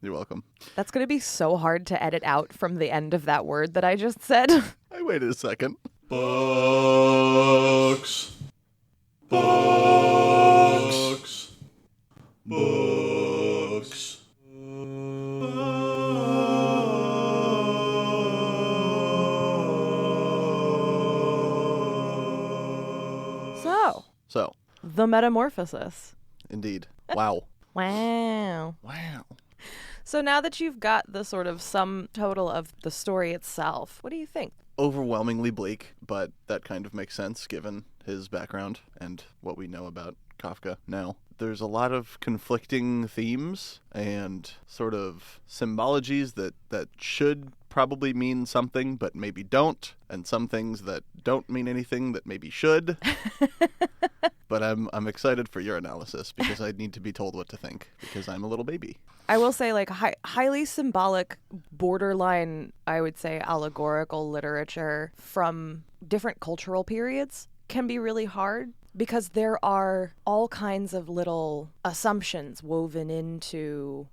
You're welcome. That's going to be so hard to edit out from the end of that word that I just said. I waited a second. Books. Books. Books. So. The Metamorphosis. Indeed. Wow. Wow. Wow. So now that you've got the sort of sum total of the story itself, what do you think? Overwhelmingly bleak, but that kind of makes sense given his background and what we know about Kafka now. There's a lot of conflicting themes and sort of symbologies that should probably mean something but maybe don't, and some things that don't mean anything that maybe should. But I'm excited for your analysis because I need to be told what to think because I'm a little baby. I will say, like, highly symbolic, borderline, I would say, allegorical literature from different cultural periods can be really hard because there are all kinds of little assumptions woven into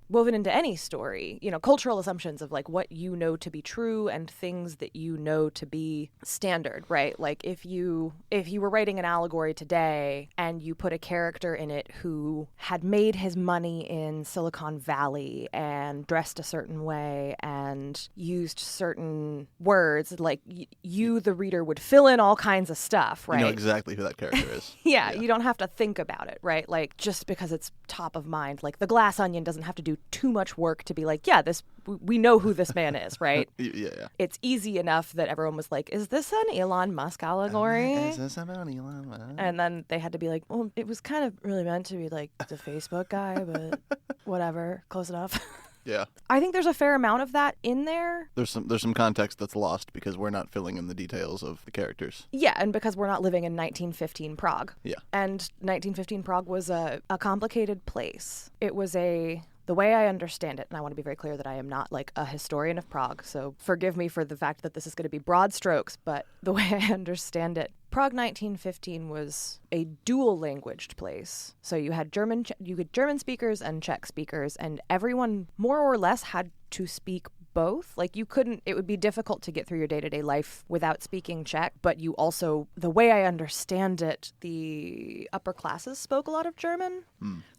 any story, you know, cultural assumptions of like what you know to be true and things that you know to be standard, right? Like if you were writing an allegory today and you put a character in it who had made his money in Silicon Valley and dressed a certain way and used certain words, like you, the reader, would fill in all kinds of stuff, right? You know exactly who that character is. Yeah, you don't have to think about it, right? Like, just because it's top of mind. Like, the Glass Onion doesn't have to do too much work to be like, yeah, we know who this man is, right? Yeah. It's easy enough that everyone was like, is this an Elon Musk allegory? Is this about Elon Musk? And then they had to be like, well, it was kind of really meant to be like the Facebook guy, but whatever, close enough. Yeah. I think there's a fair amount of that in there. There's some context that's lost because we're not filling in the details of the characters. Yeah, and because we're not living in 1915 Prague. Yeah. And 1915 Prague was a complicated place. It was the way I understand it, and I want to be very clear that I am not like a historian of Prague, so forgive me for the fact that this is going to be broad strokes, but the way I understand it, Prague 1915 was a dual-languaged place. So you had German speakers and Czech speakers, and everyone more or less had to speak both. Like it would be difficult to get through your day-to-day life without speaking Czech, but you also, the way I understand it, the upper classes spoke a lot of German.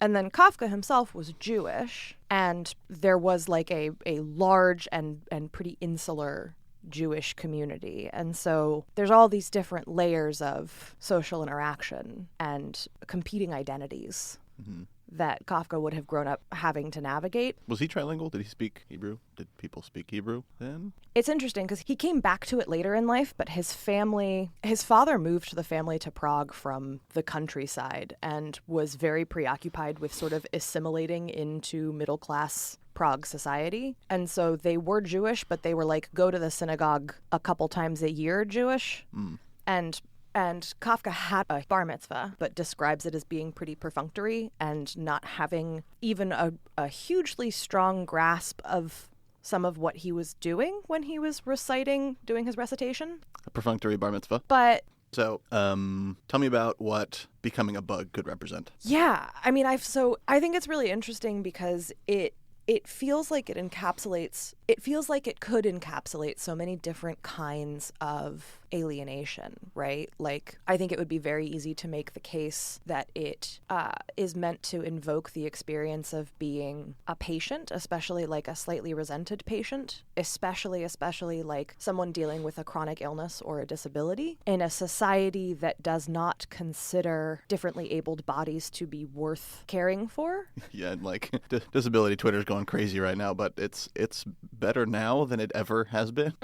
And then Kafka himself was Jewish, and there was like a large and pretty insular Jewish community. And so there's all these different layers of social interaction and competing identities that Kafka would have grown up having to navigate. Was he trilingual? Did he speak Hebrew? Did people speak Hebrew then? It's interesting because he came back to it later in life, but his father moved the family to Prague from the countryside and was very preoccupied with sort of assimilating into middle-class Prague society. And so they were Jewish, but they were like, go to the synagogue a couple times a year Jewish. And Kafka had a bar mitzvah, but describes it as being pretty perfunctory and not having even a hugely strong grasp of some of what he was doing when he was doing his recitation. A perfunctory bar mitzvah. But So, tell me about what becoming a bug could represent. Yeah, I mean, I think it's really interesting because it feels like it could encapsulate so many different kinds of alienation, right? Like, I think it would be very easy to make the case that it is meant to invoke the experience of being a patient, especially like a slightly resented patient, especially like someone dealing with a chronic illness or a disability in a society that does not consider differently abled bodies to be worth caring for. Yeah, and like disability Twitter's going crazy right now, but it's better now than it ever has been.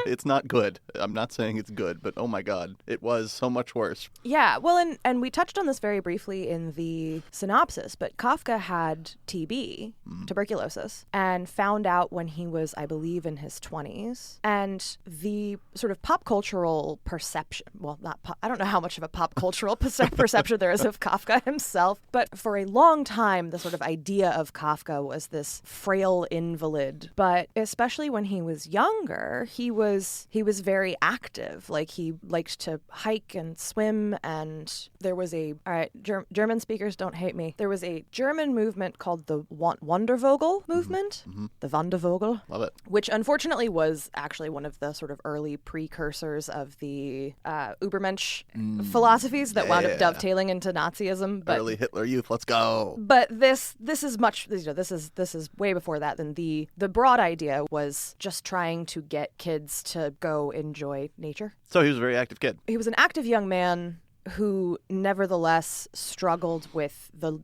It's not good. I'm not saying it's good, but oh my God, it was so much worse. Yeah, well, and we touched on this very briefly in the synopsis, but Kafka had TB, tuberculosis, and found out when he was, I believe, in his 20s. And the sort of pop cultural perception, well, I don't know how much of a pop cultural perception there is of Kafka himself, but for a long time, the sort of idea of Kafka was this frail invalid. But especially when he was younger, he was very active. Like, he liked to hike and swim, and there was all right, German speakers don't hate me. There was a German movement called the Wandervogel movement, the Wandervogel. Love it. Which unfortunately was actually one of the sort of early precursors of the Übermensch philosophies that wound up dovetailing into Nazism. But early Hitler Youth, let's go. But this is much, this is way before that. Than the broad idea was just trying to get kids to go enjoy nature. So he was a very active kid. He was an active young man who nevertheless struggled with the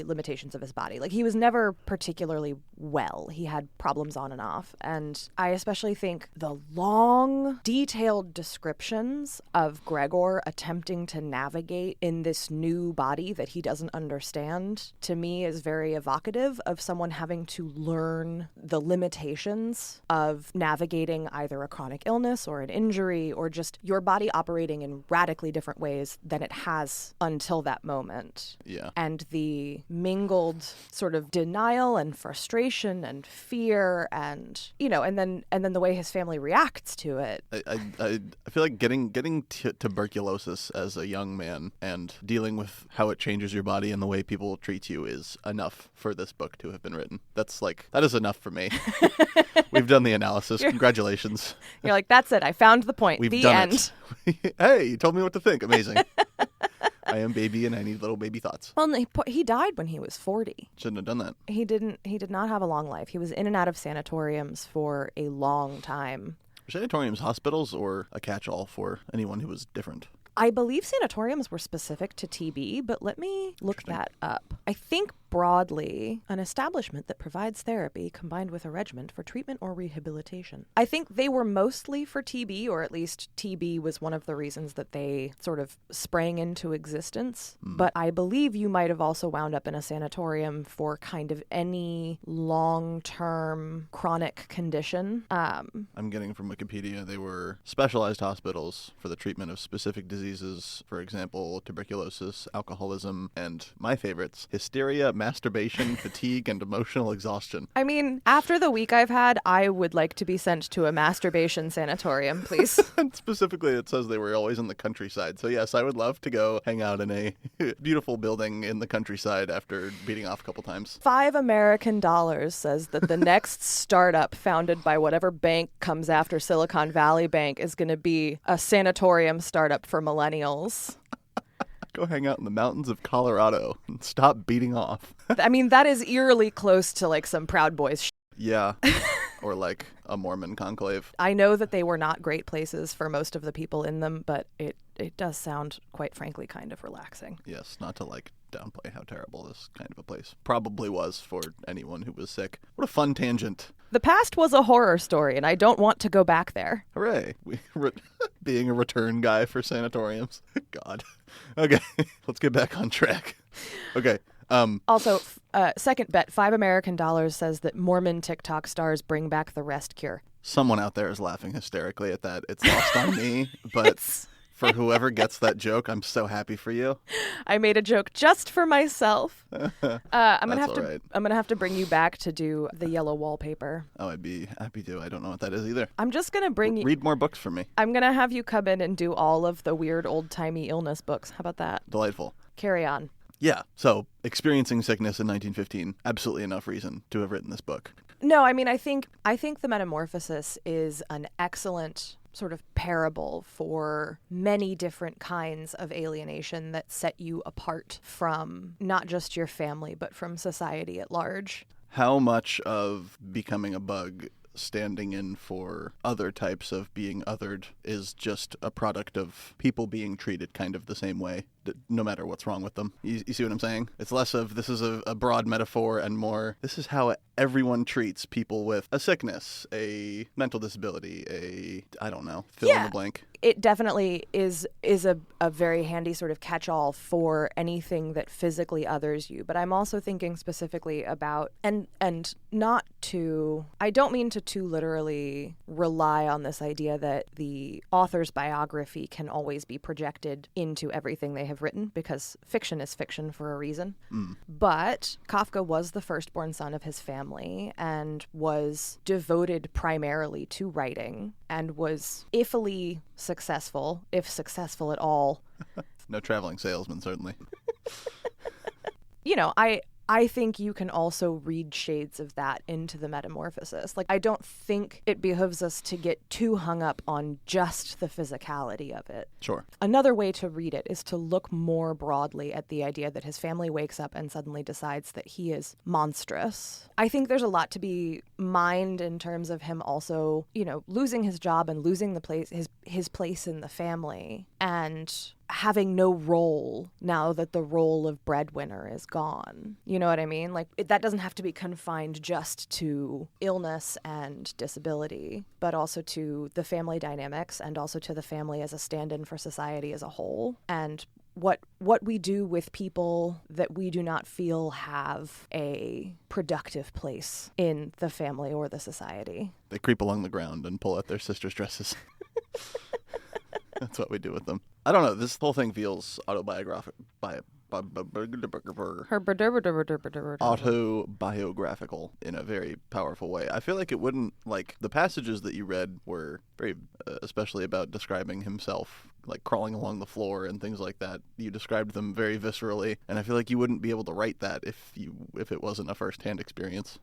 limitations of his body. Like, he was never particularly well. He had problems on and off. And I especially think the long, detailed descriptions of Gregor attempting to navigate in this new body that he doesn't understand, to me, is very evocative of someone having to learn the limitations of navigating either a chronic illness or an injury, or just your body operating in radically different ways than it has until that moment. Yeah. And the mingled sort of denial and frustration and fear, and and then the way his family reacts to it. I feel like getting tuberculosis as a young man and dealing with how it changes your body and the way people treat you is enough for this book to have been written. That is enough for me. We've done the analysis. Congratulations. You're like, that's it. I found the point. We've the done end. It. Hey, you told me what to think. Amazing. I am baby and I need little baby thoughts. Well, he died when he was 40. Shouldn't have done that. He did not have a long life. He was in and out of sanatoriums for a long time. Were sanatoriums hospitals or a catch-all for anyone who was different? I believe sanatoriums were specific to TB, but let me look that up. I think broadly, an establishment that provides therapy combined with a regimen for treatment or rehabilitation. I think they were mostly for TB, or at least TB was one of the reasons that they sort of sprang into existence. But I believe you might have also wound up in a sanatorium for kind of any long-term chronic condition. I'm getting from Wikipedia, they were specialized hospitals for the treatment of specific diseases, for example, tuberculosis, alcoholism, and my favorites, hysteria, masturbation, fatigue, and emotional exhaustion. I mean, after the week I've had, I would like to be sent to a masturbation sanatorium, please. And specifically, it says they were always in the countryside. So yes, I would love to go hang out in a beautiful building in the countryside after beating off a couple times. $5 American says that the next startup founded by whatever bank comes after Silicon Valley Bank is going to be a sanatorium startup for millennials. Go hang out in the mountains of Colorado and stop beating off. I mean, that is eerily close to like some Proud Boys Yeah. Or like a Mormon conclave. I know that they were not great places for most of the people in them, but it does sound, quite frankly, kind of relaxing. Yes, not to like downplay how terrible this kind of a place probably was for anyone who was sick. What a fun tangent. The past was a horror story, and I don't want to go back there. Hooray. Being a return guy for sanatoriums. God. Okay, let's get back on track. Okay. Also, second bet, $5 American says that Mormon TikTok stars bring back the rest cure. Someone out there is laughing hysterically at that. It's lost on me, but for whoever gets that joke, I'm so happy for you. I made a joke just for myself. I'm right. gonna have to bring you back to do the yellow wallpaper. Oh, I'd be happy to. I don't know what that is either. I'm just gonna bring you. Read more books for me. I'm gonna have you come in and do all of the weird old-timey illness books. How about that? Delightful. Carry on. Yeah. So experiencing sickness in 1915, absolutely enough reason to have written this book. No, I mean, I think the Metamorphosis is an excellent sort of parable for many different kinds of alienation that set you apart from not just your family, but from society at large. How much of becoming a bug standing in for other types of being othered is just a product of people being treated kind of the same way, no matter what's wrong with them. You see what I'm saying? It's less of this is a broad metaphor and more this is how everyone treats people with a sickness, a mental disability, I don't know, fill in the blank. It definitely is a very handy sort of catch-all for anything that physically others you. But I'm also thinking specifically about, and not to, I don't mean to too literally rely on this idea that the author's biography can always be projected into everything they have have written, because fiction is fiction for a reason. Mm. But Kafka was the firstborn son of his family and was devoted primarily to writing and was iffily successful, if successful at all. No traveling salesman, certainly. You know, I think you can also read shades of that into the Metamorphosis. Like, I don't think it behooves us to get too hung up on just the physicality of it. Sure. Another way to read it is to look more broadly at the idea that his family wakes up and suddenly decides that he is monstrous. I think there's a lot to be mined in terms of him also, you know, losing his job and losing the place, his place in the family, and having no role now that the role of breadwinner is gone. You know what I mean? Like, that doesn't have to be confined just to illness and disability, but also to the family dynamics and also to the family as a stand-in for society as a whole. And what we do with people that we do not feel have a productive place in the family or the society. They creep along the ground and pull out their sisters' dresses. That's what we do with them. I don't know. This whole thing feels autobiographical in a very powerful way. I feel like it wouldn't, like, the passages that you read were very, especially about describing himself, like crawling along the floor and things like that. You described them very viscerally, and I feel like you wouldn't be able to write that if it wasn't a first-hand experience.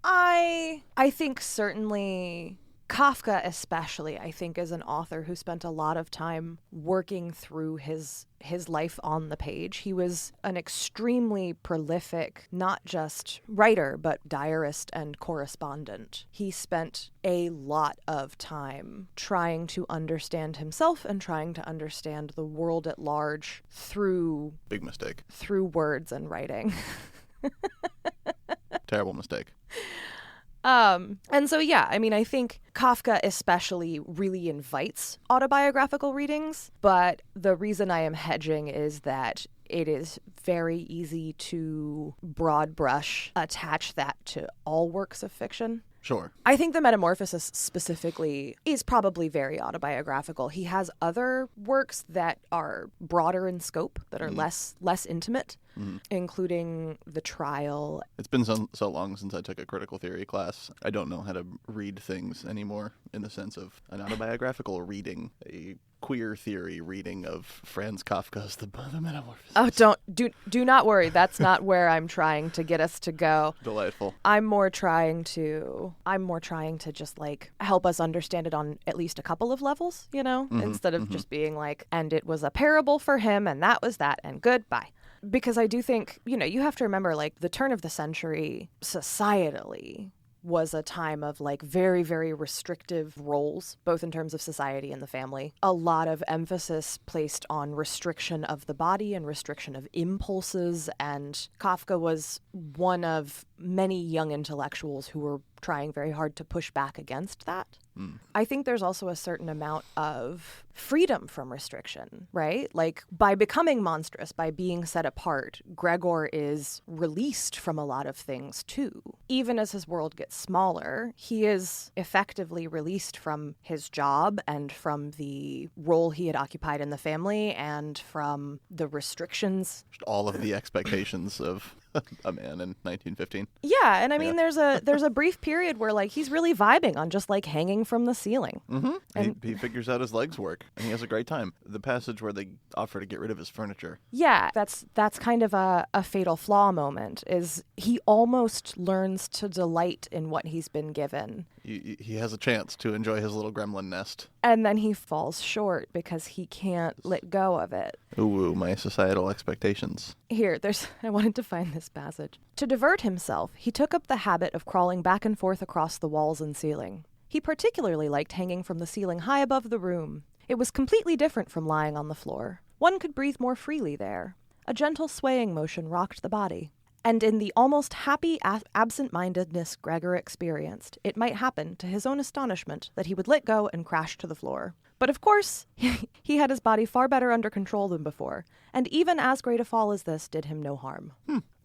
I think certainly Kafka especially, I think, is an author who spent a lot of time working through his life on the page. He was an extremely prolific, not just writer, but diarist and correspondent. He spent a lot of time trying to understand himself and trying to understand the world at large through... Big mistake. Through words and writing. Terrible mistake. And so, yeah, I mean, I think Kafka especially really invites autobiographical readings, but the reason I am hedging is that it is very easy to broad brush attach that to all works of fiction. Sure. I think the Metamorphosis specifically is probably very autobiographical. He has other works that are broader in scope, that are less intimate, including The Trial. It's been so long since I took a critical theory class. I don't know how to read things anymore in the sense of an autobiographical reading, a queer theory reading of Franz Kafka's The Metamorphosis. Oh, do not worry. That's not where I'm trying to get us to go. Delightful. I'm more trying to just, like, help us understand it on at least a couple of levels, you know, instead of just being like, and it was a parable for him and that was that and goodbye. Because I do think, you know, you have to remember, like, the turn of the century societally was a time of, like, very, very restrictive roles, both in terms of society and the family. A lot of emphasis placed on restriction of the body and restriction of impulses, and Kafka was one of many young intellectuals who were trying very hard to push back against that. I think there's also a certain amount of freedom from restriction, right? Like, by becoming monstrous, by being set apart, Gregor is released from a lot of things too. Even as his world gets smaller, he is effectively released from his job and from the role he had occupied in the family and from the restrictions. All of the expectations of a man in 1915. Yeah, and I mean, there's a brief period where, like, he's really vibing on just, like, hanging from the ceiling. And he figures out his legs work, and he has a great time. The passage where they offer to get rid of his furniture. Yeah, that's kind of a fatal flaw moment, is he almost learns to delight in what he's been given. He has a chance to enjoy his little gremlin nest. And then he falls short because he can't let go of it. Ooh, my societal expectations. Here, I wanted to find this passage. To divert himself, he took up the habit of crawling back and forth across the walls and ceiling. He particularly liked hanging from the ceiling high above the room. It was completely different from lying on the floor. One could breathe more freely there. A gentle swaying motion rocked the body. And in the almost happy absent-mindedness Gregor experienced, it might happen, to his own astonishment, that he would let go and crash to the floor. But of course, he had his body far better under control than before, and even as great a fall as this did him no harm.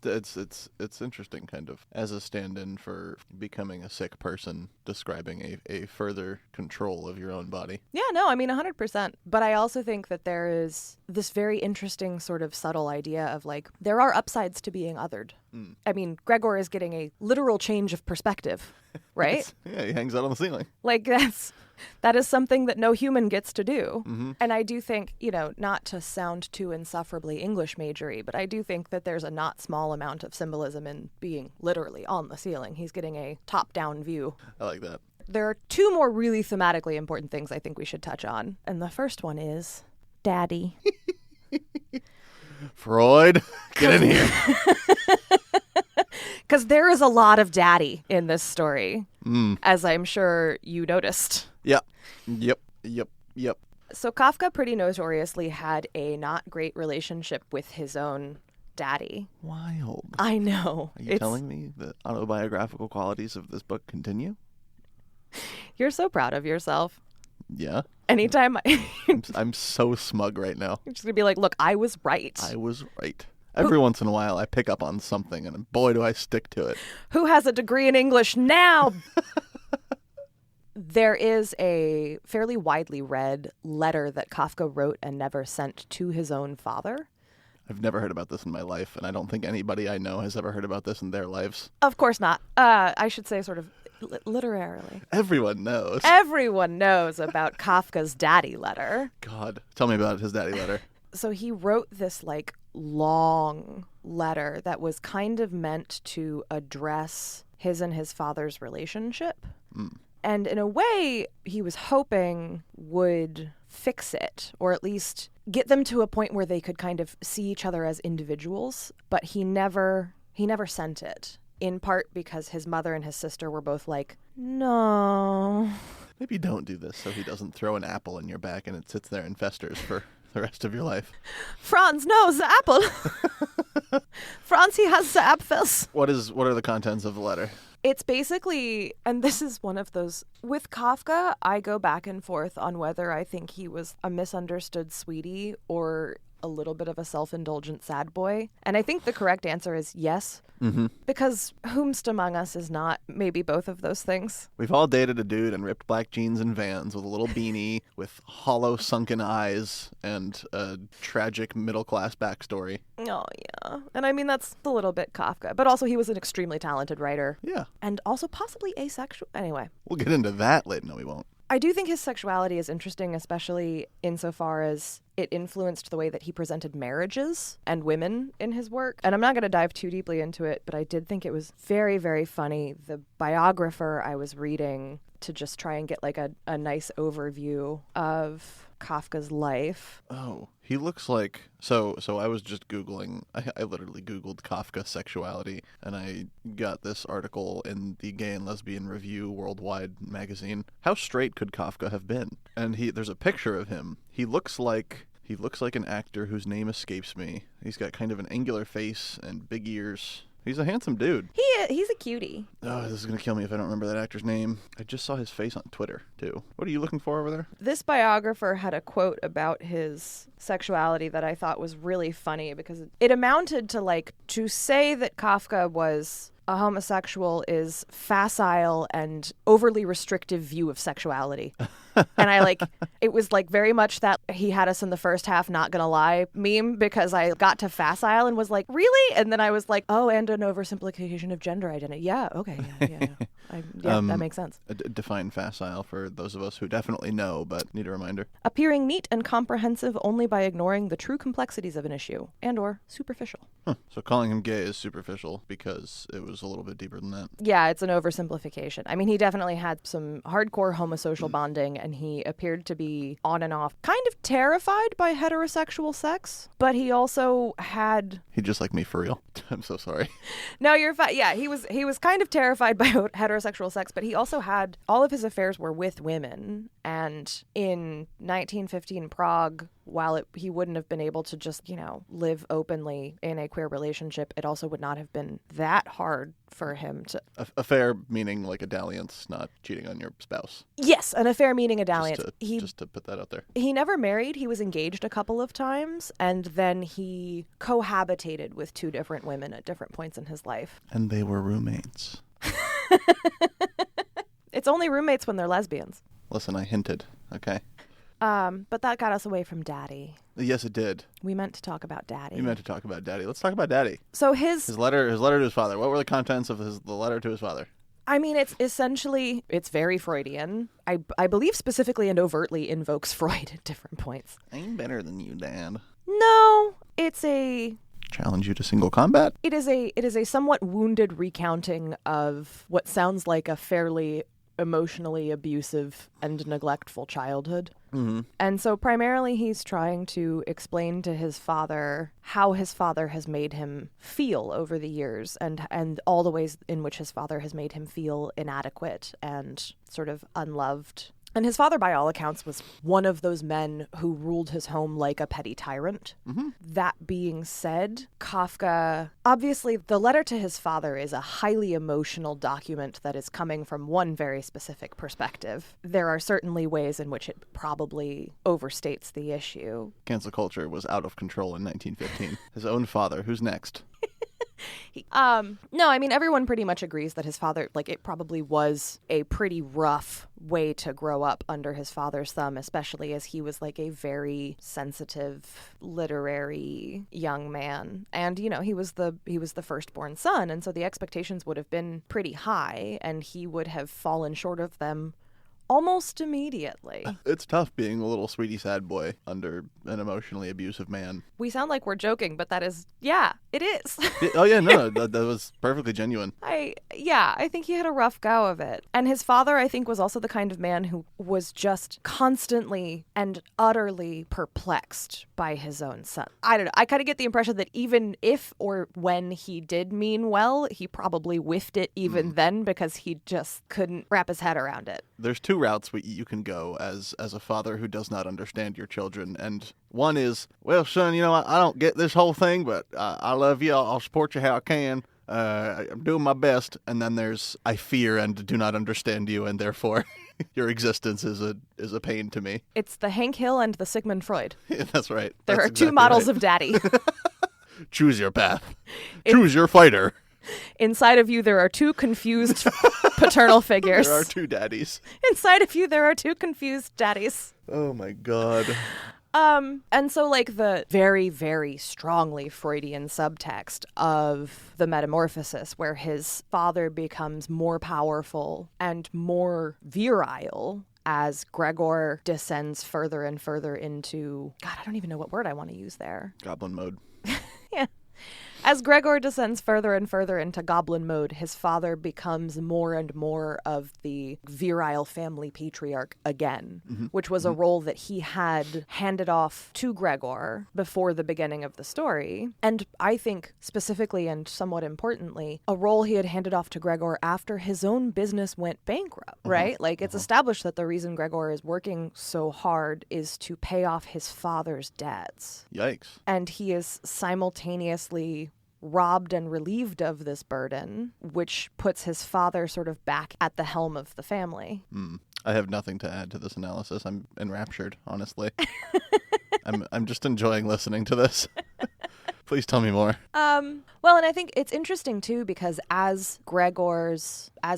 It's interesting, kind of, as a stand-in for becoming a sick person, describing a further control of your own body. Yeah, no, I mean 100%. But I also think that there is this very interesting sort of subtle idea of like, there are upsides to being othered. I mean, Gregor is getting a literal change of perspective, right? Yeah, he hangs out on the ceiling. Like that is something that no human gets to do. Mm-hmm. And I do think, not to sound too insufferably English majory, but I do think that there's a not small amount of symbolism in being literally on the ceiling. He's getting a top-down view. I like that. There are two more really thematically important things I think we should touch on. And the first one is Daddy. Freud, get in here. Because there is a lot of daddy in this story, as I'm sure you noticed. Yep. So Kafka pretty notoriously had a not great relationship with his own daddy. Wild. I know. Are you telling me the autobiographical qualities of this book continue? You're so proud of yourself. Yeah. Anytime I'm so smug right now. You're just going to be like, look, I was right. I was right. Every once in a while, I pick up on something, and boy, do I stick to it. Who has a degree in English now? There is a fairly widely read letter that Kafka wrote and never sent to his own father. I've never heard about this in my life, and I don't think anybody I know has ever heard about this in their lives. Of course not. I should say sort of literarily. Everyone knows. Everyone knows about Kafka's daddy letter. God, tell me about his daddy letter. So he wrote this long letter that was kind of meant to address his and his father's relationship. And in a way, he was hoping would fix it, or at least get them to a point where they could kind of see each other as individuals. But he never sent it, in part because his mother and his sister were both like, no. Maybe don't do this so he doesn't throw an apple in your back and it sits there and festers for the rest of your life. Franz, no, the apple. Franz, he has the apfels. What are the contents of the letter? It's basically, and this is one of those, with Kafka, I go back and forth on whether I think he was a misunderstood sweetie or a little bit of a self-indulgent sad boy. And I think the correct answer is yes. Mm-hmm. Because whomst among us is not maybe both of those things? We've all dated a dude in ripped black jeans and Vans with a little beanie with hollow sunken eyes and a tragic middle-class backstory. Oh, yeah. And I mean, that's a little bit Kafka. But also he was an extremely talented writer. Yeah. And also possibly asexual. Anyway. We'll get into that later. No, we won't. I do think his sexuality is interesting, especially insofar as it influenced the way that he presented marriages and women in his work. And I'm not going to dive too deeply into it, but I did think it was very, very funny. The biographer I was reading to just try and get a nice overview of Kafka's life. Oh, he looks like... So I was just Googling. I literally Googled Kafka sexuality, and I got this article in the Gay and Lesbian Review Worldwide magazine. How straight could Kafka have been? And there's a picture of him. He looks like an actor whose name escapes me. He's got kind of an angular face and big ears. He's a handsome dude. He's a cutie. Oh, this is going to kill me if I don't remember that actor's name. I just saw his face on Twitter, too. What are you looking for over there? This biographer had a quote about his sexuality that I thought was really funny because it amounted to to say that Kafka was a homosexual is facile and overly restrictive view of sexuality. And it was very much that he had us in the first half, not gonna lie meme, because I got to facile and was like, really? And then I was like, oh, and an oversimplification of gender identity. Yeah, okay, yeah. That makes sense. Define facile for those of us who definitely know, but need a reminder. Appearing neat and comprehensive only by ignoring the true complexities of an issue, and or superficial. Huh. So calling him gay is superficial because it was a little bit deeper than that. Yeah, it's an oversimplification. I mean, he definitely had some hardcore homosocial bonding, and he appeared to be on and off kind of terrified by heterosexual sex, but he also had... He just like me for real. I'm so sorry. No, you're fine. Yeah, he was kind of terrified by heterosexual heterosexual sex, but he also had all of his affairs were with women. And in 1915 Prague, while he wouldn't have been able to just, live openly in a queer relationship, it also would not have been that hard for him to... Affair meaning like a dalliance, not cheating on your spouse. Yes, an affair meaning a dalliance. Just to put that out there. He never married. He was engaged a couple of times, and then he cohabitated with 2 different women at different points in his life. And they were roommates. It's only roommates when they're lesbians. Listen, I hinted, okay? But that got us away from Daddy. Yes, it did. We meant to talk about Daddy. Let's talk about Daddy. So his letter to his father. What were the contents of the letter to his father? I mean, it's essentially, it's very Freudian. I believe specifically and overtly invokes Freud at different points. I'm better than you, Dad. No, it's a... Challenge you to single combat? It is a somewhat wounded recounting of what sounds like a fairly emotionally abusive and neglectful childhood. Mm-hmm. And so primarily he's trying to explain to his father how his father has made him feel over the years and all the ways in which his father has made him feel inadequate and sort of unloved. And his father, by all accounts, was one of those men who ruled his home like a petty tyrant. Mm-hmm. That being said, Kafka, obviously the letter to his father is a highly emotional document that is coming from one very specific perspective. There are certainly ways in which it probably overstates the issue. Cancel culture was out of control in 1915. His own father. Who's next? No, I mean, everyone pretty much agrees that his father, it probably was a pretty rough way to grow up under his father's thumb, especially as he was a very sensitive, literary young man. And, he was the firstborn son, and so the expectations would have been pretty high, and he would have fallen short of them almost immediately. It's tough being a little sweetie sad boy under an emotionally abusive man. We sound like we're joking, but that is, yeah, it is. Oh, yeah, no, that was perfectly genuine. I think he had a rough go of it. And his father, I think, was also the kind of man who was just constantly and utterly perplexed by his own son. I don't know. I kind of get the impression that even if or when he did mean well, he probably whiffed it even then because he just couldn't wrap his head around it. There's 2 routes you can go as a father who does not understand your children. And one is, well, son, I don't get this whole thing, but I love you. I'll support you how I can. I'm doing my best. And then there's, I fear and do not understand you, and therefore your existence is a pain to me. It's the Hank Hill and the Sigmund Freud. Yeah, that's right. There That's are 2 exactly models right. of daddy. Choose your path. Choose your fighter. Inside of you, there are 2 confused paternal figures. There are 2 daddies. Inside of you, there are 2 confused daddies. Oh, my God. And so the very, very strongly Freudian subtext of the Metamorphosis, where his father becomes more powerful and more virile as Gregor descends further and further into, God, I don't even know what word I want to use there. Goblin mode. Yeah. As Gregor descends further and further into goblin mode, his father becomes more and more of the virile family patriarch again, which was a role that he had handed off to Gregor before the beginning of the story. And I think specifically and somewhat importantly, a role he had handed off to Gregor after his own business went bankrupt, right? It's established that the reason Gregor is working so hard is to pay off his father's debts. Yikes. And he is simultaneously robbed and relieved of this burden, which puts his father sort of back at the helm of the family. I have nothing to add to this analysis. I'm enraptured, honestly. I'm just enjoying listening to this. Please tell me more. Well, and I think it's interesting, too, because as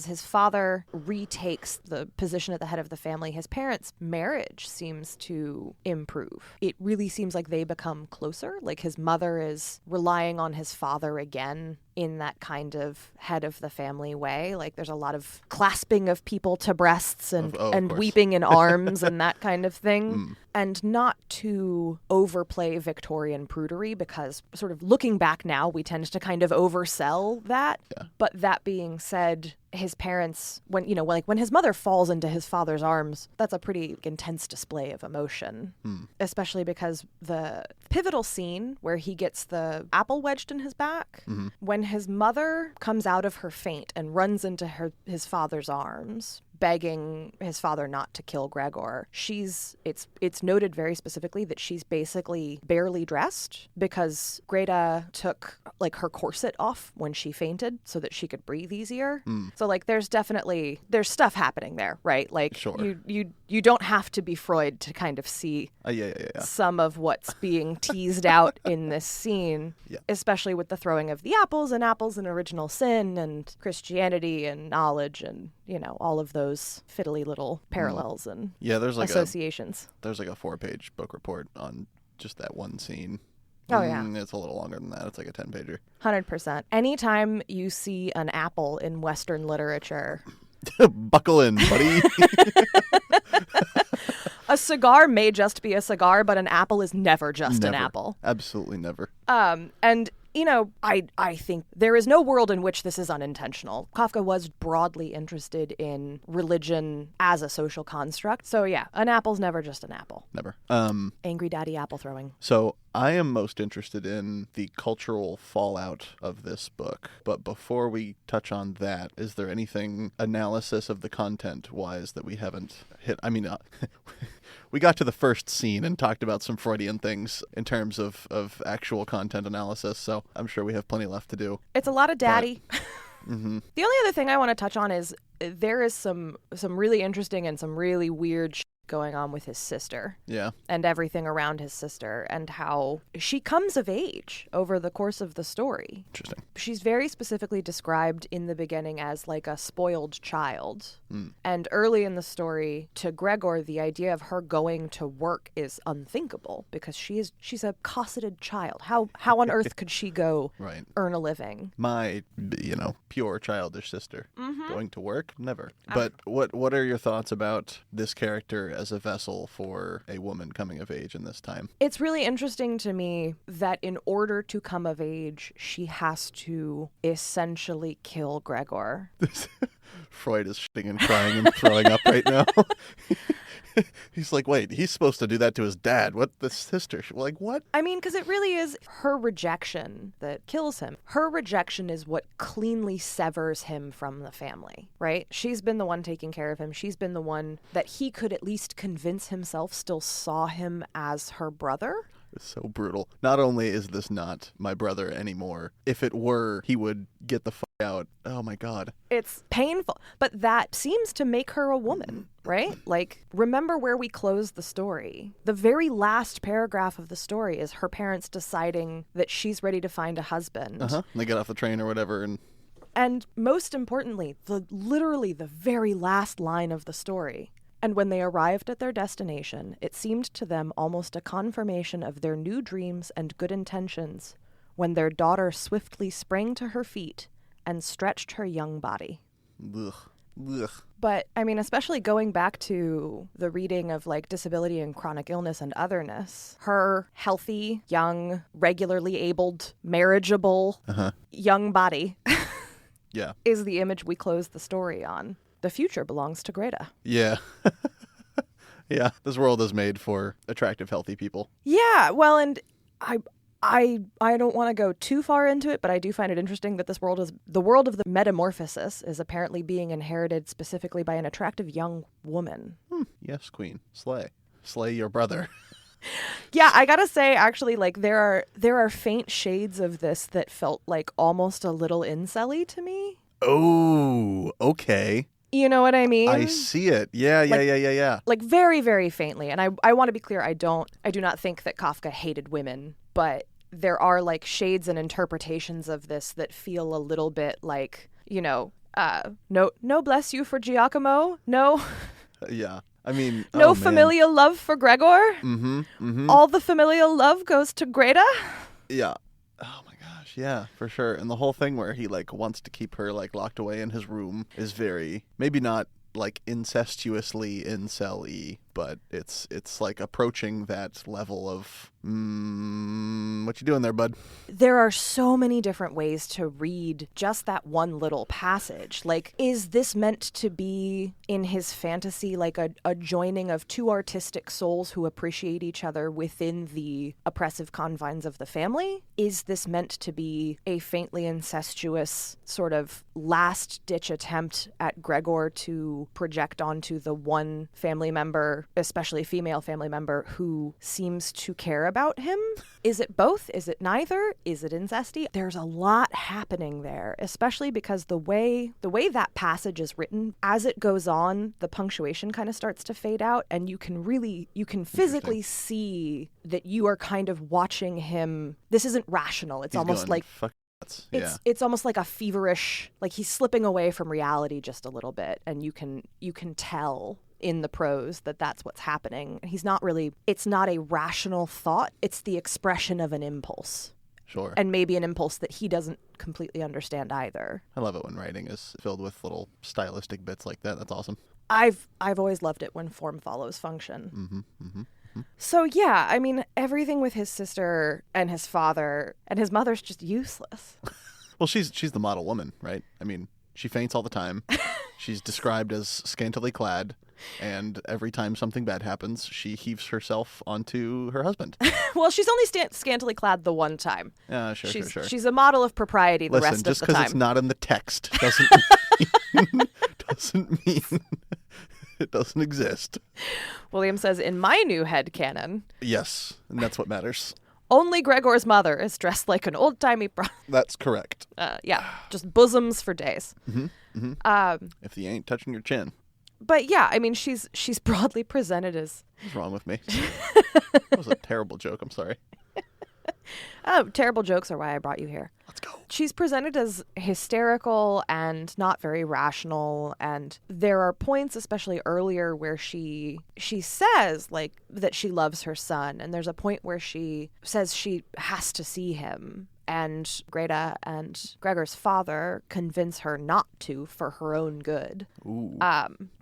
his father retakes the position at the head of the family, his parents' marriage seems to improve. It really seems like they become closer. His mother is relying on his father again in that kind of head of the family way. There's a lot of clasping of people to breasts and weeping in arms and that kind of thing. And not to overplay Victorian prudery, because sort of looking back now, we tend to kind of oversell that. Yeah. But that being said, his parents, when, like when his mother falls into his father's arms, that's a pretty intense display of emotion, especially because the pivotal scene where he gets the apple wedged in his back, when his mother comes out of her faint and runs into his father's arms, begging his father not to kill Gregor. It's noted very specifically that she's basically barely dressed because Greta took like her corset off when she fainted so that she could breathe easier. So like there's stuff happening there, right? Like Sure. you don't have to be Freud to kind of see some of what's being teased out in this scene, especially with the throwing of the apples and original sin and Christianity and knowledge and all of those fiddly little parallels and there's like associations. There's like a 4-page book report on just that one scene. Oh, yeah. It's a little longer than that. It's like a 10-pager. 100%. Anytime you see an apple in Western literature... Buckle in, buddy. A cigar may just be a cigar, but an apple is never just an apple. Absolutely never. And... I think there is no world in which this is unintentional. Kafka was broadly interested in religion as a social construct. So yeah, an apple's never just an apple. Never. Angry daddy apple throwing. So I am most interested in the cultural fallout of this book. But before we touch on that, is there anything analysis of the content wise that we haven't hit? I mean, we got to the first scene and talked about some Freudian things in terms of actual content analysis, so I'm sure we have plenty left to do. It's a lot of daddy. The only other thing I want to touch on is there is some really interesting and some really weird going on with his sister. Yeah. And everything around his sister and how she comes of age over the course of the story. Interesting. She's very specifically described in the beginning as like a spoiled child. And early in the story, to Gregor, the idea of her going to work is unthinkable because she's a cosseted child. How on earth could she go earn a living? My, pure childish sister going to work? Never. But what are your thoughts about this character as a vessel for a woman coming of age in this time? It's really interesting to me that in order to come of age, she has to essentially kill Gregor. Freud is shitting and crying and throwing up right now. He's like, wait, he's supposed to do that to his dad. What, the sister? Like, what? I mean, because it really is her rejection that kills him. Her rejection is what cleanly severs him from the family, right? She's been the one taking care of him. She's been the one that he could at least convince himself still saw him as her brother. It's so brutal. Not only is this not my brother anymore, if it were, he would get the fuck out. Oh my God. It's painful. But that seems to make her a woman, right? Like, remember where we closed the story. The very last paragraph of the story is her parents deciding that she's ready to find a husband. They get off the train or whatever and most importantly, literally the very last line of the story. And when they arrived at their destination, it seemed to them almost a confirmation of their new dreams and good intentions when their daughter swiftly sprang to her feet and stretched her young body. Ugh. Ugh. But, I mean, especially going back to the reading of, like, disability and chronic illness and otherness, her healthy, young, regularly abled, marriageable, young body is the image we close the story on. The future belongs to Greta. Yeah. Yeah, this world is made for attractive, healthy people. Yeah, well, and I don't want to go too far into it, but I do find it interesting that the world of the Metamorphosis is apparently being inherited specifically by an attractive young woman. Yes, queen. Slay your brother. Yeah, I gotta say, actually, like, there are faint shades of this that felt like almost a little incel-y to me. Oh, okay. You know what I mean? I see it. Yeah. Like, very, very faintly. And I want to be clear, I do not think that Kafka hated women, but there are, like, shades and interpretations of this that feel a little bit like, no bless you for Giacomo, no. Yeah. I mean, no familial love for Gregor. All the familial love goes to Greta. Yeah. Oh my gosh, yeah, for sure. And the whole thing where he, like, wants to keep her, like, locked away in his room is very, maybe not, like, incestuously incel-y, but it's like approaching that level of what you doing there, bud? There are so many different ways to read just that one little passage. Like, is this meant to be, in his fantasy, like a joining of two artistic souls who appreciate each other within the oppressive confines of the family? Is this meant to be a faintly incestuous sort of last-ditch attempt at Gregor to project onto the one family member, especially female family member, who seems to care about him? Is it both? Is it neither? Is it incesty? There's a lot happening there, especially because the way that passage is written, as it goes on, the punctuation kind of starts to fade out, and you can physically see that you are kind of watching him. This isn't rational. It's almost like it's almost like a feverish, like he's slipping away from reality just a little bit, and you can tell in the prose that that's what's happening. It's not a rational thought. It's the expression of an impulse. Sure. And maybe an impulse that he doesn't completely understand either. I love it when writing is filled with little stylistic bits like that. That's awesome. I've always loved it when form follows function. Mm-hmm, mm-hmm, mm-hmm. So yeah, I mean, everything with his sister and his father and his mother's just useless. Well, she's the model woman, right? I mean, she faints all the time. She's described as scantily clad. And every time something bad happens, she heaves herself onto her husband. Well, she's only scantily clad the one time. Yeah, sure. She's a model of propriety the rest of the time. Just because it's not in the text doesn't mean it doesn't exist. William says, in my new headcanon. Yes, and that's what matters. Only Gregor's mother is dressed like an old-timey That's correct. Yeah, just bosoms for days. Mm-hmm, mm-hmm. If you ain't touching your chin. But yeah, I mean, she's broadly presented as... What's wrong with me? That was a terrible joke. I'm sorry. Oh, terrible jokes are why I brought you here. Let's go. She's presented as hysterical and not very rational, and there are points, especially earlier, where she says like that she loves her son, and there's a point where she says she has to see him. And Greta and Gregor's father convince her not to for her own good. Ooh.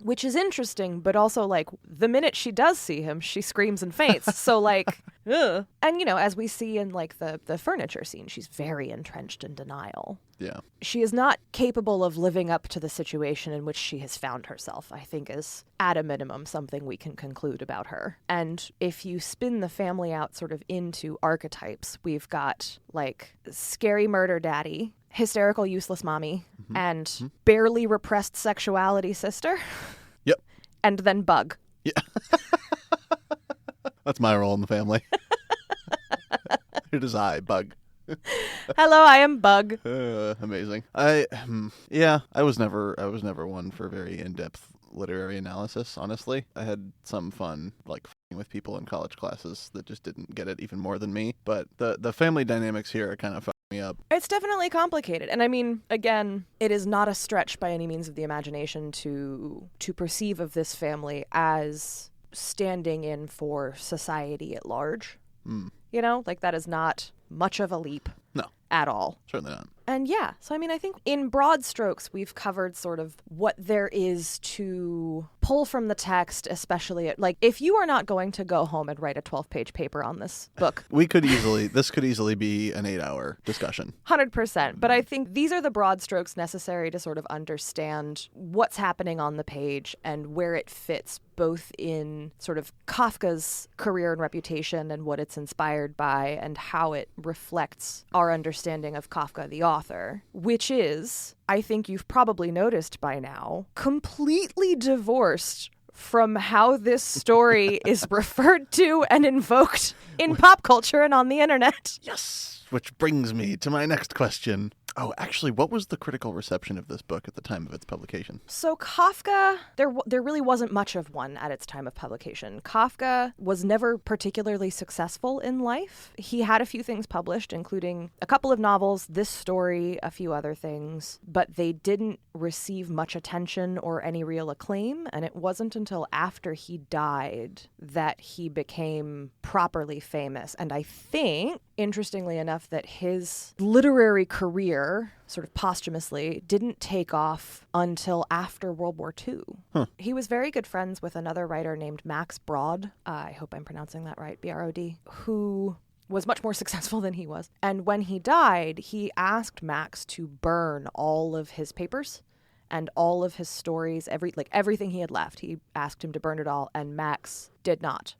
Which is interesting, but also, like, the minute she does see him, she screams and faints. So, like, ugh. And, you know, as we see in, like, the furniture scene, she's very entrenched in denial. Yeah. She is not capable of living up to the situation in which she has found herself, I think is, at a minimum, something we can conclude about her. And if you spin the family out sort of into archetypes, we've got, like, scary murder daddy, hysterical useless mommy, and barely repressed sexuality sister. Yep. And then Bug. Yeah. That's my role in the family. It is I, Bug. Hello, I am Bug. Amazing. I was never one for very in-depth literary analysis, honestly. I had some fun, like, f***ing with people in college classes that just didn't get it even more than me. But the family dynamics here are kind of fucking me up. It's definitely complicated. And I mean, again, it is not a stretch by any means of the imagination to perceive of this family as standing in for society at large. You know, like, that is not much of a leap. No. At all. Certainly not. And yeah, so I mean, I think in broad strokes, we've covered sort of what there is to pull from the text, especially like, if you are not going to go home and write a 12-page paper on this book. This could easily be an 8-hour discussion. 100%. But I think these are the broad strokes necessary to sort of understand what's happening on the page and where it fits both in sort of Kafka's career and reputation and what it's inspired by and how it reflects our understanding of Kafka, the author, which is, I think you've probably noticed by now, completely divorced from how this story is referred to and invoked in pop culture and on the internet. Yes! Which brings me to my next question. Oh, actually, what was the critical reception of this book at the time of its publication? So Kafka, there really wasn't much of one at its time of publication. Kafka was never particularly successful in life. He had a few things published, including a couple of novels, this story, a few other things, but they didn't receive much attention or any real acclaim, and it wasn't until after he died that he became properly famous. And I think interestingly enough, that his literary career, sort of posthumously, didn't take off until after World War II. He was very good friends with another writer named Max Brod. I hope I'm pronouncing that right, Brod, who was much more successful than he was. And when he died, he asked Max to burn all of his papers and all of his stories, everything he had left. He asked him to burn it all, and Max did not.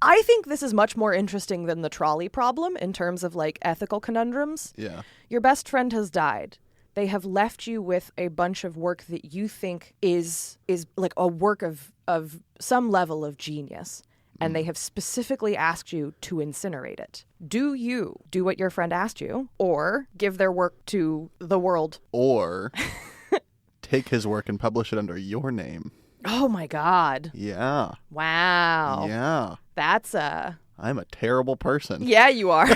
I think this is much more interesting than the trolley problem in terms of like ethical conundrums. Yeah. Your best friend has died. They have left you with a bunch of work that you think is like a work of some level of genius. And they have specifically asked you to incinerate it. Do you do what your friend asked you, or give their work to the world? Or take his work and publish it under your name. Oh my God. Yeah. Wow. Yeah. That's a... I'm a terrible person. Yeah, you are.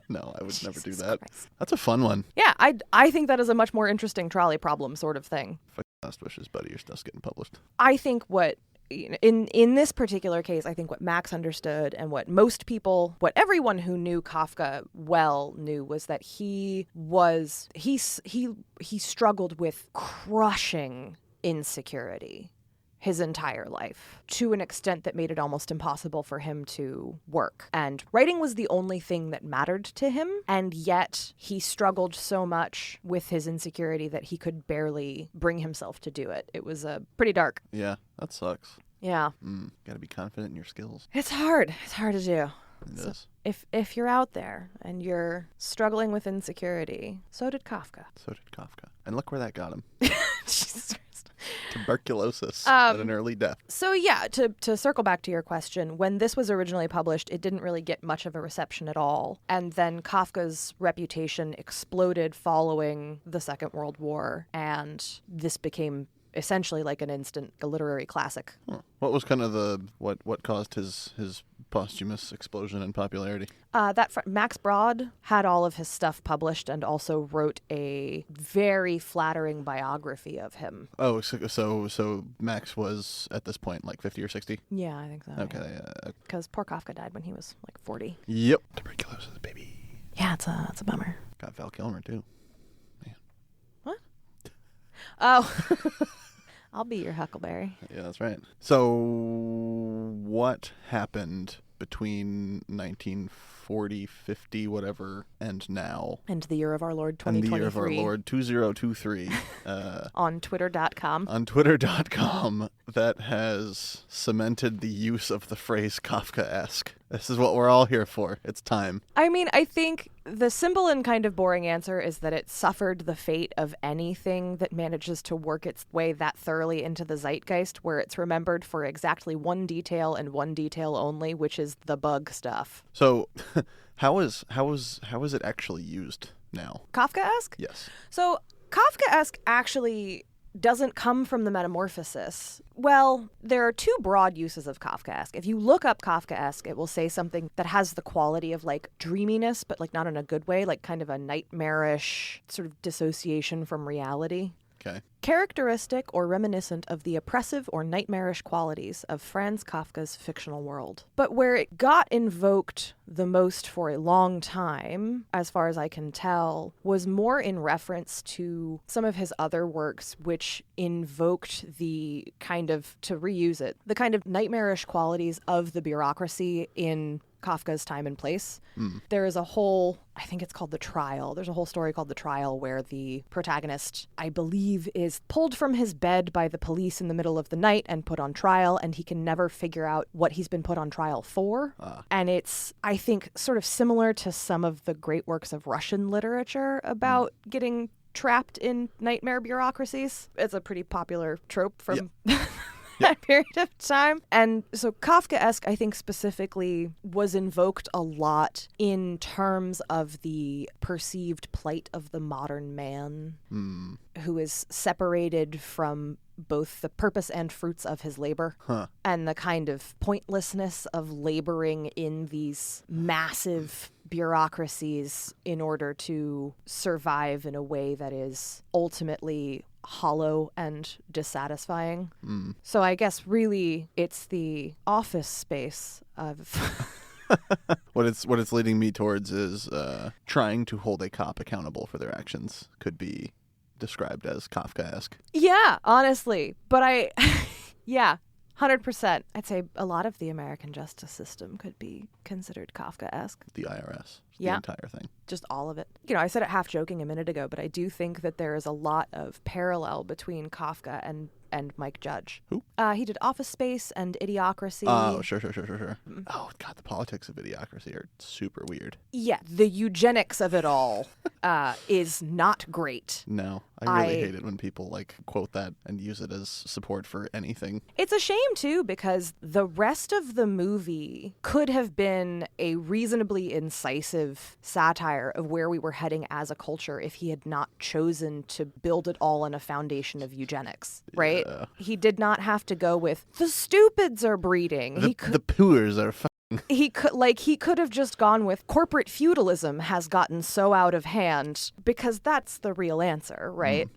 No, I would Jesus never do that. Christ. That's a fun one. Yeah, I think that is a much more interesting trolley problem sort of thing. Fuck last wishes, buddy. Your stuff's getting published. I think what... In this particular case, I think what Max understood and what everyone who knew Kafka well knew was that he struggled with crushing insecurity his entire life to an extent that made it almost impossible for him to work. And writing was the only thing that mattered to him, and yet he struggled so much with his insecurity that he could barely bring himself to do it. It was pretty dark. Yeah, that sucks. Yeah. Gotta be confident in your skills. It's hard. It's hard to do. It is. If you're out there and you're struggling with insecurity, so did Kafka. So did Kafka. And look where that got him. Jesus Christ. Tuberculosis at an early death. So yeah, to circle back to your question, when this was originally published, it didn't really get much of a reception at all. And then Kafka's reputation exploded following the Second World War, and this became essentially like an instant literary classic. What was kind of what caused his posthumous explosion in popularity? Max Brod had all of his stuff published and also wrote a very flattering biography of him. Oh, so Max was at this point like 50 or 60? Yeah, I think so. Okay. Because poor Kafka died when he was like 40. Yep. Tuberculosis, baby. Yeah, it's a bummer. Got Val Kilmer too. Man. What? Oh. I'll be your Huckleberry. Yeah, that's right. So what happened between 1940, 50, whatever, and now? And the year of our Lord 2023. And the year of our Lord 2023. On Twitter.com. On Twitter.com, that has cemented the use of the phrase Kafka-esque. This is what we're all here for. It's time. I mean, I think the simple and kind of boring answer is that it suffered the fate of anything that manages to work its way that thoroughly into the zeitgeist, where it's remembered for exactly one detail and one detail only, which is the bug stuff. So, how is it actually used now? Kafka-esque? Yes. So, Kafka-esque actually doesn't come from the Metamorphosis. Well, there are two broad uses of Kafkaesque. If you look up Kafkaesque, it will say something that has the quality of like dreaminess, but like not in a good way, like kind of a nightmarish sort of dissociation from reality. Okay. Characteristic or reminiscent of the oppressive or nightmarish qualities of Franz Kafka's fictional world. But where it got invoked the most for a long time, as far as I can tell, was more in reference to some of his other works, which invoked the kind of, to reuse it, the kind of nightmarish qualities of the bureaucracy in Kafka's time and place. There is a whole, I think it's called The Trial. There's a whole story called The Trial where the protagonist, I believe, is pulled from his bed by the police in the middle of the night and put on trial, and he can never figure out what he's been put on trial for. And it's, I think, sort of similar to some of the great works of Russian literature about getting trapped in nightmare bureaucracies. It's a pretty popular trope from... Yep. That period of time. And so Kafkaesque, I think specifically, was invoked a lot in terms of the perceived plight of the modern man who is separated from both the purpose and fruits of his labor and the kind of pointlessness of laboring in these massive bureaucracies in order to survive in a way that is ultimately hollow and dissatisfying. So I guess really it's the office space of What it's leading me towards is trying to hold a cop accountable for their actions could be described as Kafkaesque. Yeah, honestly. But yeah, 100%. I'd say a lot of the American justice system could be considered Kafkaesque. The IRS. Yeah. The entire thing. Just all of it. You know, I said it half joking a minute ago, but I do think that there is a lot of parallel between Kafka and Mike Judge. Who? He did Office Space and Idiocracy. Oh, sure. Oh, God, the politics of Idiocracy are super weird. Yeah, the eugenics of it all is not great. No, I really hate it when people like quote that and use it as support for anything. It's a shame, too, because the rest of the movie could have been a reasonably incisive satire of where we were heading as a culture if he had not chosen to build it all on a foundation of eugenics, right? Yeah. He did not have to go with, the stupids are breeding. The poors are He could have just gone with corporate feudalism has gotten so out of hand, because that's the real answer, right?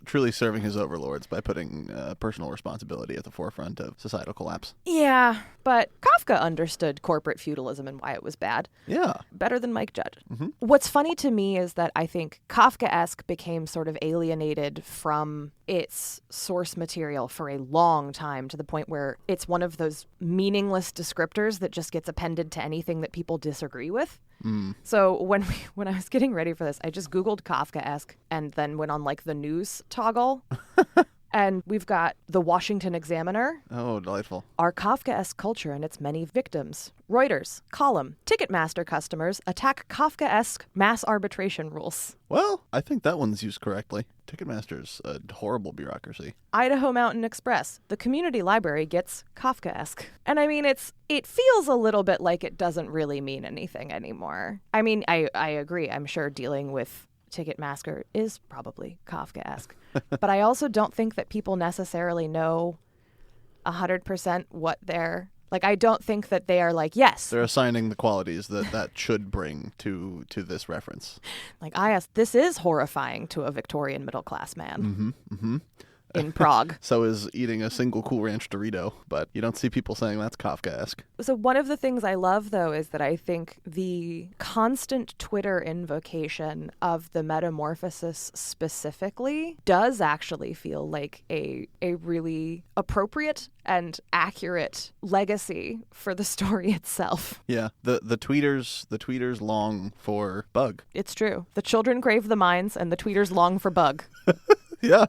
Truly serving his overlords by putting personal responsibility at the forefront of societal collapse. Yeah, but Kafka understood corporate feudalism and why it was bad. Yeah. Better than Mike Judge. Mm-hmm. What's funny to me is that I think Kafkaesque became sort of alienated from its source material for a long time, to the point where it's one of those meaningless descriptors that just gets appended to anything that people disagree with. So when I was getting ready for this, I just Googled Kafkaesque and then went on like the news toggle. And we've got the Washington Examiner. Oh, delightful. Our Kafkaesque culture and its many victims. Reuters, column, Ticketmaster customers attack Kafkaesque mass arbitration rules. Well, I think that one's used correctly. Ticketmaster's a horrible bureaucracy. Idaho Mountain Express, the community library gets Kafkaesque. And I mean, it feels a little bit like it doesn't really mean anything anymore. I mean, I agree. I'm sure dealing with Ticketmaster is probably Kafkaesque. But I also don't think that people necessarily know 100% what they're... Like, I don't think that they are like, yes. They're assigning the qualities that should bring to this reference. Like, this is horrifying to a Victorian middle-class man. In Prague. So is eating a single Cool Ranch Dorito, but you don't see people saying that's Kafkaesque. So one of the things I love, though, is that I think the constant Twitter invocation of the Metamorphosis specifically does actually feel like a really appropriate and accurate legacy for the story itself. Yeah, the tweeters long for Bug. It's true. The children crave the mines, and the tweeters long for Bug. Yeah,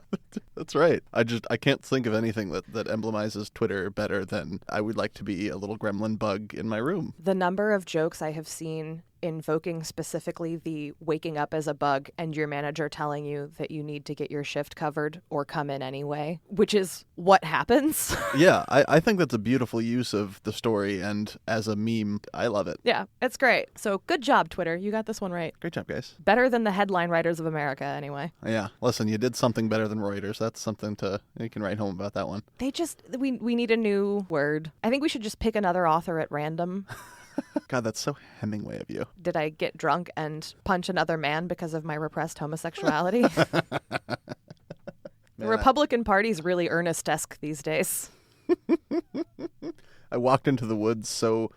that's right. I can't think of anything that emblemizes Twitter better than I would like to be a little gremlin bug in my room. The number of jokes I have seen invoking specifically the waking up as a bug and your manager telling you that you need to get your shift covered or come in anyway, which is what happens. Yeah, I think that's a beautiful use of the story, and as a meme, I love it. Yeah, it's great. So good job, Twitter. You got this one right. Great job, guys. Better than the headline writers of America, anyway. Yeah, listen, you did something better than Reuters. That's something you can write home about that one. We need a new word. I think we should just pick another author at random. God, that's so Hemingway of you. Did I get drunk and punch another man because of my repressed homosexuality? The Republican Party's really earnest-esque these days. I walked into the woods so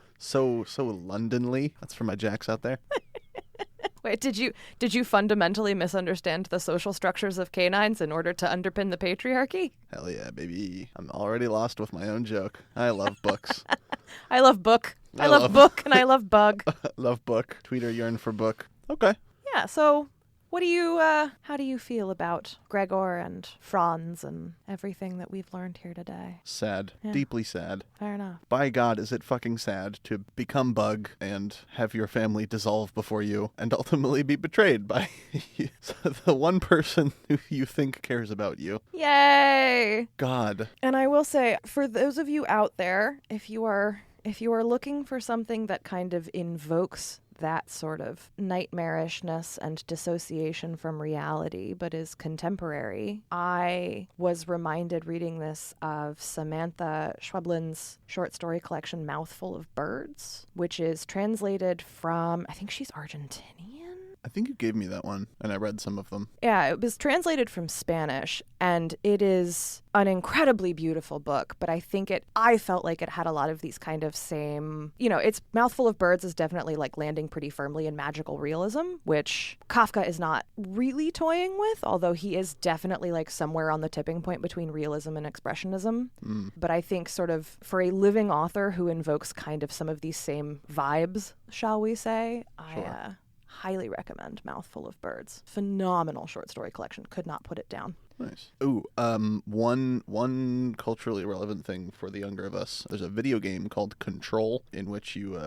Londonly. That's for my jacks out there. Wait, did you fundamentally misunderstand the social structures of canines in order to underpin the patriarchy? Hell yeah, baby. I'm already lost with my own joke. I love books. I love book. I love book, and I love bug. Love book. Tweeter yearn for book. Okay. Yeah, so how do you feel about Gregor and Franz and everything that we've learned here today? Sad. Yeah. Deeply sad. Fair enough. By God, is it fucking sad to become Bug and have your family dissolve before you and ultimately be betrayed by the one person who you think cares about you. Yay! God. And I will say, for those of you out there, if you are looking for something that kind of invokes that sort of nightmarishness and dissociation from reality, but is contemporary, I was reminded reading this of Samantha Schweblin's short story collection Mouthful of Birds, which is translated from, I think she's Argentinian, I think you gave me that one, and I read some of them. Yeah, it was translated from Spanish, and it is an incredibly beautiful book, but I felt like it had a lot of these kind of same, it's Mouthful of Birds is definitely like landing pretty firmly in magical realism, which Kafka is not really toying with, although he is definitely like somewhere on the tipping point between realism and expressionism. But I think sort of for a living author who invokes kind of some of these same vibes, shall we say, Sure. I highly recommend Mouthful of Birds. Phenomenal short story collection. Could not put it down. Nice. Ooh, one culturally relevant thing for the younger of us. There's a video game called Control in which you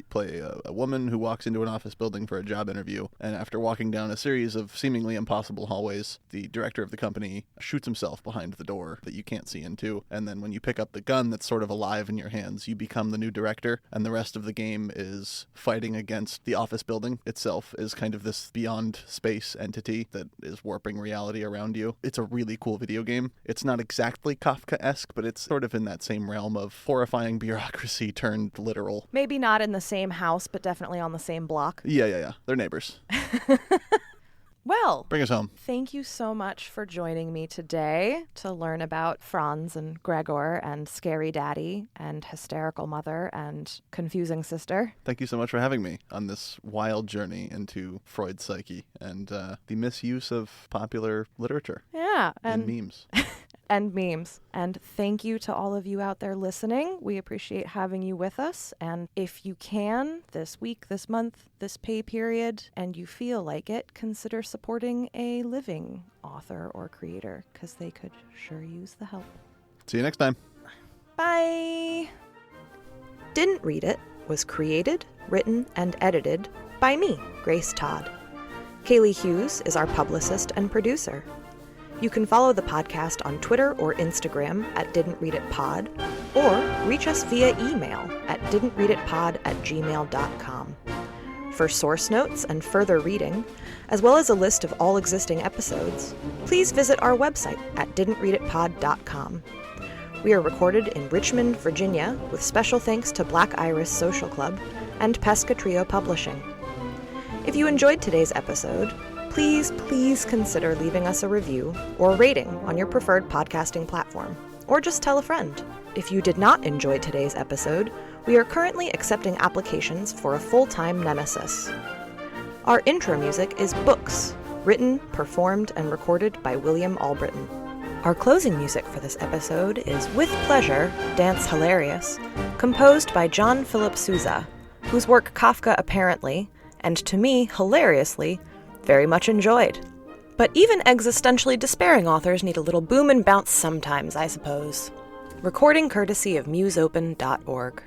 play a woman who walks into an office building for a job interview, and after walking down a series of seemingly impossible hallways, the director of the company shoots himself behind the door that you can't see into, and then when you pick up the gun that's sort of alive in your hands, you become the new director, and the rest of the game is fighting against the office building itself is kind of this beyond space entity that is warping reality around you. It's a really cool video game. It's not exactly Kafka-esque, but it's sort of in that same realm of horrifying bureaucracy turned literal. Maybe not in the same house, but definitely on the same block. Yeah. They're neighbors. Well, Bring us home. Thank you so much for joining me today to learn about Franz and Gregor and Scary Daddy and Hysterical Mother and Confusing Sister. Thank you so much for having me on this wild journey into Freud's psyche and the misuse of popular literature. Yeah. And memes. And memes. And thank you to all of you out there listening. We appreciate having you with us. And if you can, this week, this month, this pay period, and you feel like it, consider supporting a living author or creator, because they could sure use the help. See you next time. Bye! Didn't Read It was created, written, and edited by me, Grace Todd. Kaylee Hughes is our publicist and producer. You can follow the podcast on Twitter or Instagram at didn'treaditpod, or reach us via email at didn'treaditpod@gmail.com. For source notes and further reading, as well as a list of all existing episodes, please visit our website at didn'treaditpod.com. We are recorded in Richmond, Virginia, with special thanks to Black Iris Social Club and Pesca Trio Publishing. If you enjoyed today's episode, please consider leaving us a review or rating on your preferred podcasting platform, or just tell a friend. If you did not enjoy today's episode, we are currently accepting applications for a full-time nemesis. Our intro music is Books, written, performed, and recorded by William Albritton. Our closing music for this episode is With Pleasure, Dance Hilarious, composed by John Philip Sousa, whose work Kafka apparently, and to me hilariously, very much enjoyed. But even existentially despairing authors need a little boom and bounce sometimes, I suppose. Recording courtesy of museopen.org.